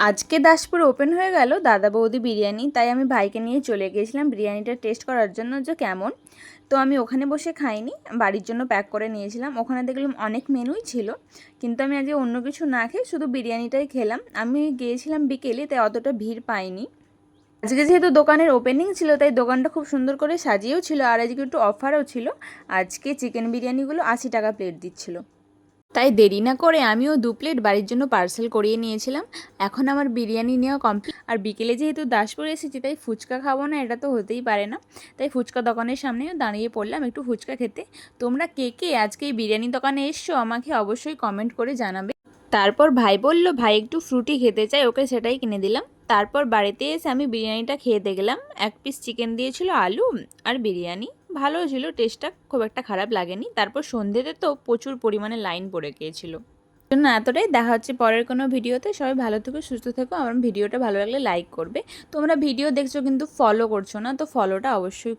আজকে দাসপুরে ওপেন হয়ে গেল দাদা বৌদি বিরিয়ানি, তাই আমি ভাইকে নিয়ে চলে গিয়েছিলাম বিরিয়ানিটা টেস্ট করার জন্য যে কেমন। তো আমি ওখানে বসে খাইনি, বাড়ির জন্য প্যাক করে নিয়েছিলাম। ওখানে দেখলাম অনেক মেনুই ছিল, কিন্তু আমি আজকে অন্য কিছু না খেয়ে শুধু বিরিয়ানিটাই খেলাম। আমি গিয়েছিলাম বিকেলে, তাই অতটা ভিড় পাইনি। আজকে যেহেতু দোকানের ওপেনিং ছিল, তাই দোকানটা খুব সুন্দর করে সাজিয়েও ছিল, আর আজকে একটু অফারও ছিল। আজকে চিকেন বিরিয়ানিগুলো 80 টাকা প্লেট দিচ্ছিল। তাই দেরি না করে আমিও 2 প্লেট বাড়ির জন্য পার্সেল করিয়ে নিয়েছিলাম। এখন আমার বিরিয়ানি নেওয়া কমপ্লিট। আর বিকেলে যেহেতু দাসপুর এসেছি, তাই ফুচকা খাবো না এটা তো হতেই পারে না। তাই ফুচকা দোকানের সামনেও দাঁড়িয়ে পড়লাম একটু ফুচকা খেতে। তোমরা কে কে আজকে এই বিরিয়ানি দোকানে এসছো আমাকে অবশ্যই কমেন্ট করে জানাবে। তারপর ভাই বলল ভাই একটু ফ্রুটি খেতে চাই, ওকে সেটাই কিনে দিলাম। তারপর বাড়িতে এসে আমি বিরিয়ানিটা খেয়ে দেখলাম। 1 পিস চিকেন দিয়েছিল, আলু আর বিরিয়ানি ভালো ছিল, টেস্টটা খুব একটা খারাপ লাগেনি। তারপর সন্ধ্যেতে তো প্রচুর পরিমাণে লাইন পড়ে গিয়েছিল। জন্য এতটাই। দেখা হচ্ছে পরের কোনো ভিডিওতে। সবাই ভালো থেকো, সুস্থ থেকো। আমার ভিডিওটা ভালো লাগলে লাইক করবে। তোমরা ভিডিও দেখছো কিন্তু ফলো করছো না, তো ফলোটা অবশ্যই